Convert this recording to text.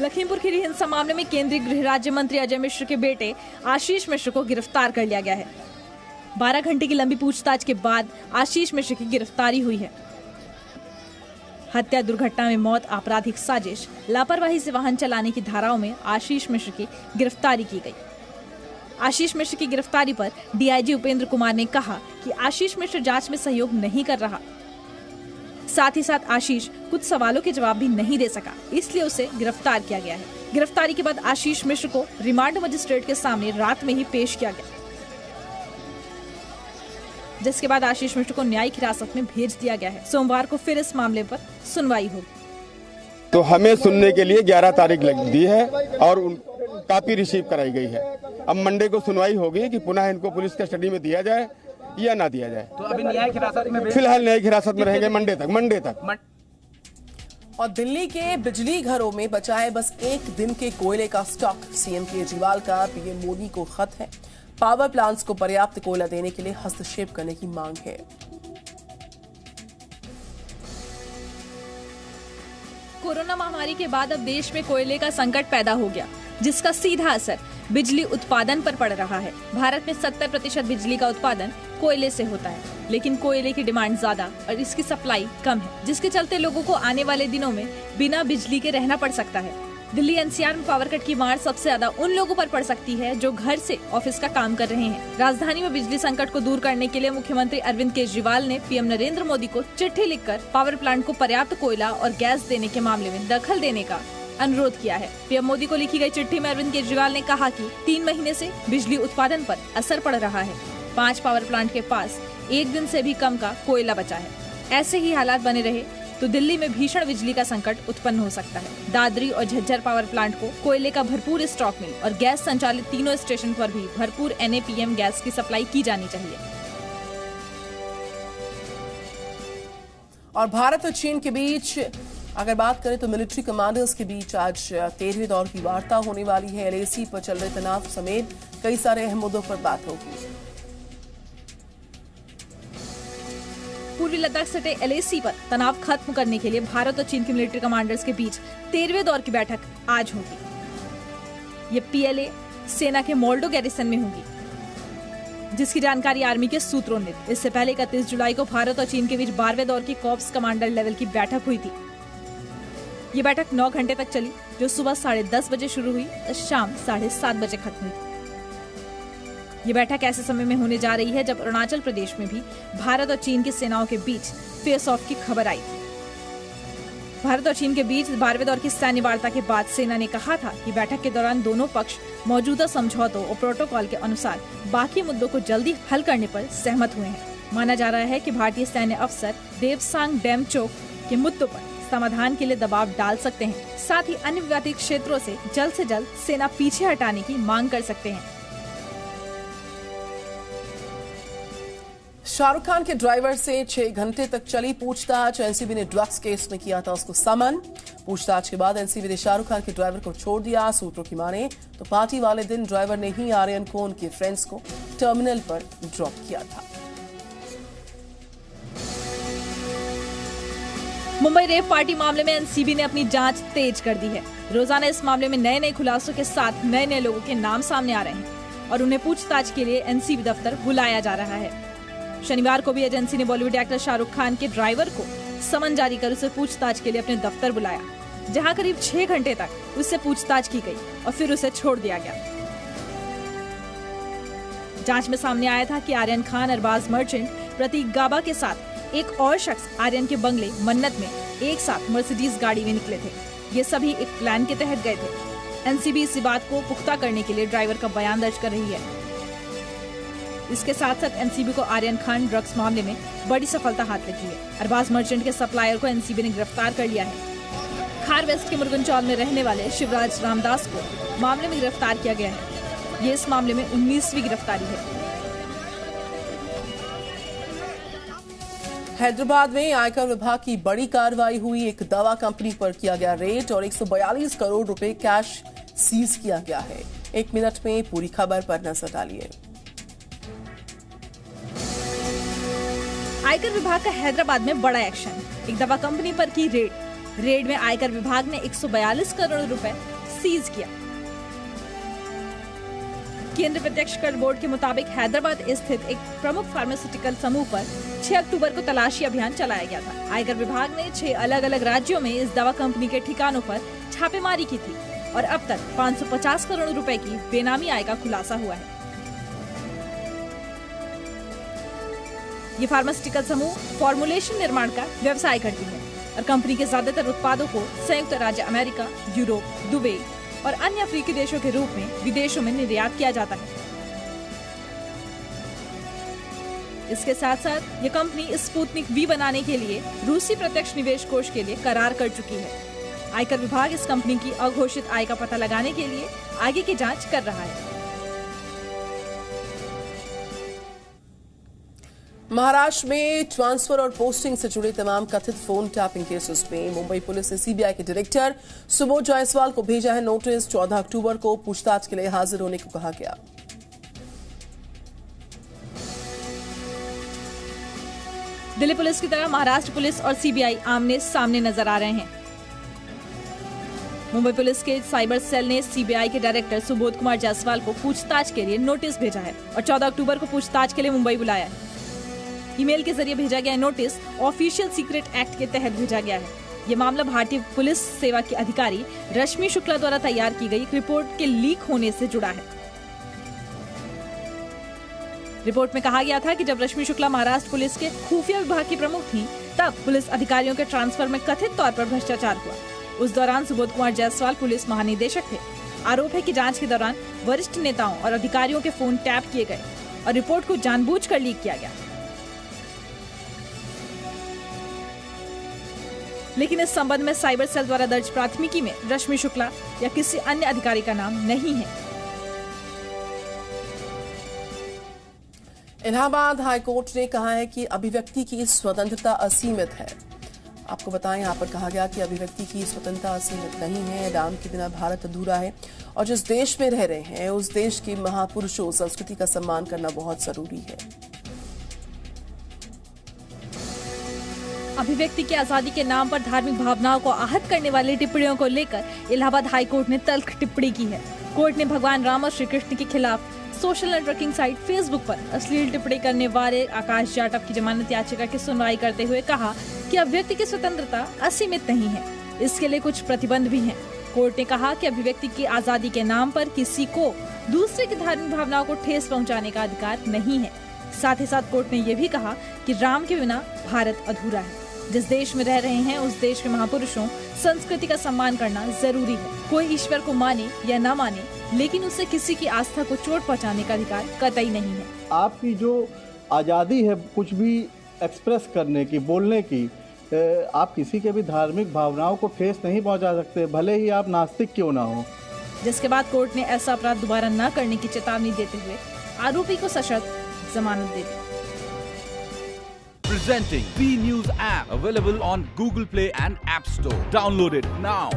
लखीमपुर खीरी हिंसा मामले में केंद्रीय गृह राज्य मंत्री अजय मिश्र के बेटे आशीष मिश्र को गिरफ्तार कर लिया गया है। 12 घंटे की लंबी पूछताछ के बाद आशीष मिश्र की गिरफ्तारी हुई है। हत्या, दुर्घटना में मौत, आपराधिक साजिश, लापरवाही से वाहन चलाने की धाराओं में आशीष मिश्र की गिरफ्तारी की गई। आशीष मिश्र की गिरफ्तारी पर डीआईजी उपेंद्र कुमार ने कहा कि आशीष मिश्र जांच में सहयोग नहीं कर रहा। साथ ही साथ आशीष कुछ सवालों के जवाब भी नहीं दे सका, इसलिए उसे गिरफ्तार किया गया है। गिरफ्तारी के बाद आशीष मिश्र को रिमांड मजिस्ट्रेट के सामने रात में ही पेश किया गया, जिसके बाद आशीष मिश्र को न्यायिक हिरासत में भेज दिया गया है। सोमवार को फिर इस मामले पर सुनवाई होगी। तो हमें सुनने के लिए 11 तारीख लग दी है और कॉपी रिसीव कराई गई है। अब मंडे को सुनवाई होगी कि पुनः इनको पुलिस कस्टडी में दिया जाए या ना दिया जाए। तो अभी न्यायिक हिरासत में, फिलहाल न्यायिक हिरासत में रहेंगे मंडे तक। और दिल्ली के बिजली घरों में बचाए बस एक दिन के कोयले का स्टॉक। सीएम केजरीवाल का पीएम मोदी को खत है। पावर प्लांट्स को पर्याप्त कोयला देने के लिए हस्तक्षेप करने की मांग है। कोरोना महामारी के बाद अब देश में कोयले का संकट पैदा हो गया, जिसका सीधा असर बिजली उत्पादन पर पड़ रहा है। भारत में 70% बिजली का उत्पादन कोयले से होता है, लेकिन कोयले की डिमांड ज्यादा और इसकी सप्लाई कम है, जिसके चलते लोगों को आने वाले दिनों में बिना बिजली के रहना पड़ सकता है। दिल्ली एनसीआर में पावर कट की मार सबसे ज्यादा उन लोगों पर पड़ सकती है जो घर से ऑफिस का काम कर रहे हैं। राजधानी में बिजली संकट को दूर करने के लिए मुख्यमंत्री अरविंद केजरीवाल ने पीएम नरेंद्र मोदी को चिट्ठी लिखकर पावर प्लांट को पर्याप्त कोयला और गैस देने के मामले में दखल देने का अनुरोध किया है। पीएम मोदी को लिखी गई चिट्ठी में अरविंद केजरीवाल ने कहा कि 3 महीने से बिजली उत्पादन पर असर पड़ रहा है। 5 पावर प्लांट के पास 1 दिन से भी कम का कोयला बचा है। ऐसे ही हालात बने रहे तो दिल्ली में भीषण बिजली का संकट उत्पन्न हो सकता है। दादरी और झज्जर पावर प्लांट को कोयले का भरपूर स्टॉक मिले और गैस संचालित तीनों स्टेशन पर भी भरपूर NAPM गैस की सप्लाई की जानी चाहिए। और भारत और चीन के बीच अगर बात करें तो मिलिट्री कमांडर्स के बीच आज 13वें दौर की वार्ता होने वाली है। LAC पर चल रहे तनाव समेत कई सारे अहम मुद्दों पर बात होगी। पूर्वी लद्दाख सटे LAC पर तनाव खत्म करने के लिए भारत और चीन के मिलिट्री कमांडर्स के बीच 13वें दौर की बैठक आज होगी। ये PLA सेना के मोल्डो गैरिसन में होगी, जिसकी जानकारी आर्मी के सूत्रों ने दी। इससे पहले 31 जुलाई को भारत और चीन के बीच 12वें दौर की कॉर्प्स कमांडर लेवल की बैठक हुई थी। ये बैठक 9 घंटे तक चली, जो सुबह 10:30 बजे शुरू हुई और शाम 7:30 बजे खत्म हुई थी। ये बैठक ऐसे समय में होने जा रही है जब अरुणाचल प्रदेश में भी भारत और चीन की सेनाओं के बीच फेस ऑफ की खबर आई थी। भारत और चीन के बीच 12वें दौर की सैन्य वार्ता के बाद सेना ने कहा था कि बैठक के दौरान दोनों पक्ष मौजूदा समझौतों और प्रोटोकॉल के अनुसार बाकी मुद्दों को जल्दी हल करने पर सहमत हुए हैं। माना जा रहा है कि भारतीय सैन्य अफसर देवसांग डेमचोक के मुद्दों पर समाधान के लिए दबाव डाल सकते हैं। साथ ही अन्य विवादित क्षेत्रों से जल्द सेना पीछे हटाने की मांग कर सकते हैं। शाहरुख खान के ड्राइवर से 6 घंटे तक चली पूछताछ। एनसीबी ने ड्रग्स केस में किया था उसको समन। पूछताछ के बाद एनसीबी ने शाहरुख खान के ड्राइवर को छोड़ दिया। सूत्रों की माने तो पार्टी वाले दिन ड्राइवर ने ही आर्यन को उनके फ्रेंड्स को टर्मिनल पर ड्रॉप किया था। मुंबई रेप पार्टी मामले में एनसीबी ने अपनी जांच तेज कर दी है। रोजाना इस मामले में नए खुलासों के साथ नए लोगों के नाम सामने आ रहे हैं और उन्हें पूछताछ के लिए एनसीबी दफ्तर बुलाया जा रहा है। शनिवार को भी एजेंसी ने बॉलीवुड एक्टर शाहरुख खान के ड्राइवर को समन जारी कर उसे पूछताछ के लिए अपने दफ्तर बुलाया, जहां करीब 6 घंटे तक उससे पूछताछ की गई और फिर उसे छोड़ दिया गया। जांच में सामने आया था कि आर्यन खान, अरबाज मर्चेंट, प्रतीक गाबा के साथ एक और शख्स आर्यन के बंगले मन्नत में एक साथ मर्सिडीज गाड़ी में निकले थे। ये सभी एक प्लान के तहत गए थे। एनसीबी इसी बात को पुख्ता करने के लिए ड्राइवर का बयान दर्ज कर रही है। इसके साथ साथ एनसीबी को आर्यन खान ड्रग्स मामले में बड़ी सफलता हाथ लगी है। अरबाज मर्चेंट के सप्लायर को एनसीबी ने गिरफ्तार कर लिया है। खार वेस्ट के मुर्गनचौल में रहने वाले शिवराज रामदास को मामले में गिरफ्तार किया गया है। ये इस मामले में 19वीं गिरफ्तारी है। हैदराबाद में आयकर विभाग की बड़ी कार्रवाई हुई। एक दवा कंपनी पर किया गया रेड और 142 करोड़ रुपए कैश सीज किया गया है। 1 मिनट में पूरी खबर पर नजर डालिए। आयकर विभाग का हैदराबाद में बड़ा एक्शन। एक दवा कंपनी पर की रेड में आयकर विभाग ने 142 करोड़ रुपए सीज किया। केंद्रीय प्रत्यक्ष कर बोर्ड के मुताबिक हैदराबाद स्थित एक प्रमुख फार्मास्यूटिकल समूह पर 6 अक्टूबर को तलाशी अभियान चलाया गया था। आयकर विभाग ने 6 अलग अलग राज्यों में इस दवा कंपनी के ठिकानों पर छापेमारी की थी और अब तक 550 करोड़ रुपए की बेनामी आय का खुलासा हुआ है। ये फार्मास्यूटिकल समूह फॉर्मुलेशन निर्माण का व्यवसाय करती है और कंपनी के ज्यादातर उत्पादों को संयुक्त राज्य अमेरिका, यूरोप, दुबई और अन्य अफ्रीकी देशों के रूप में विदेशों में निर्यात किया जाता है। इसके साथ साथ ये कंपनी स्पुतनिक वी बनाने के लिए रूसी प्रत्यक्ष निवेश कोष के लिए करार कर चुकी है। आयकर विभाग इस कंपनी की अघोषित आय का पता लगाने के लिए आगे की जांच कर रहा है। महाराष्ट्र में ट्रांसफर और पोस्टिंग से जुड़े तमाम कथित फोन टैपिंग केसेस में मुंबई पुलिस ने सीबीआई के डायरेक्टर सुबोध जायसवाल को भेजा है नोटिस। 14 अक्टूबर को पूछताछ के लिए हाजिर होने को कहा गया। दिल्ली पुलिस की तरह महाराष्ट्र पुलिस और सीबीआई आमने सामने नजर आ रहे हैं। मुंबई पुलिस के साइबर सेल ने सीबीआई के डायरेक्टर सुबोध कुमार जायसवाल को पूछताछ के लिए नोटिस भेजा है और 14 अक्टूबर को पूछताछ के लिए मुंबई बुलाया है। ईमेल के जरिए भेजा गया नोटिस ऑफिशियल सीक्रेट एक्ट के तहत भेजा गया है। ये मामला भारतीय पुलिस सेवा की अधिकारी रश्मि शुक्ला द्वारा तैयार की गई एक रिपोर्ट के लीक होने से जुड़ा है। रिपोर्ट में कहा गया था कि जब रश्मि शुक्ला महाराष्ट्र पुलिस के खुफिया विभाग की प्रमुख थी, तब पुलिस अधिकारियों के ट्रांसफर में कथित तौर पर भ्रष्टाचार हुआ। उस दौरान सुबोध कुमार जायसवाल पुलिस महानिदेशक थे। आरोप है कि जांच के दौरान वरिष्ठ नेताओं और अधिकारियों के फोन टैप किए गए और रिपोर्ट को जानबूझकर लीक किया गया। लेकिन इस संबंध में साइबर सेल द्वारा दर्ज प्राथमिकी में रश्मि शुक्ला या किसी अन्य अधिकारी का नाम नहीं है। इलाहाबाद हाईकोर्ट ने कहा है कि अभिव्यक्ति की स्वतंत्रता असीमित है। आपको बताएं, यहाँ पर कहा गया कि अभिव्यक्ति की स्वतंत्रता असीमित नहीं है। राम के बिना भारत अधूरा है और जिस देश में रह रहे हैं उस देश के महापुरुषों संस्कृति का सम्मान करना बहुत जरूरी है। अभिव्यक्ति की आजादी के नाम पर धार्मिक भावनाओं को आहत करने वाली टिप्पणियों को लेकर इलाहाबाद हाईकोर्ट ने तल्ख टिप्पणी की है। कोर्ट ने भगवान राम और श्री कृष्ण के खिलाफ सोशल नेटवर्किंग साइट फेसबुक पर अश्लील टिप्पणी करने वाले आकाश जाटव की जमानत याचिका की सुनवाई करते हुए कहा कि अभिव्यक्ति की स्वतंत्रता असीमित नहीं है, इसके लिए कुछ प्रतिबंध भी हैं। कोर्ट ने कहा कि अभिव्यक्ति की आजादी के नाम पर किसी को दूसरे की धार्मिक भावनाओं को ठेस पहुंचाने का अधिकार नहीं है। साथ ही साथ कोर्ट ने यह भी कहा कि राम के बिना भारत अधूरा है। जिस देश में रह रहे हैं उस देश के महापुरुषों संस्कृति का सम्मान करना जरूरी है। कोई ईश्वर को माने या न माने, लेकिन उसे किसी की आस्था को चोट पहुंचाने का अधिकार कतई नहीं है। आपकी जो आज़ादी है कुछ भी एक्सप्रेस करने की, बोलने की, आप किसी के भी धार्मिक भावनाओं को ठेस नहीं पहुंचा सकते, भले ही आप नास्तिक क्यों ना हो। जिसके बाद कोर्ट ने ऐसा अपराध दोबारा न करने की चेतावनी देते हुए आरोपी को सशर्त जमानत दे दी। Presenting B News app, available on Google Play and App Store. Download it now.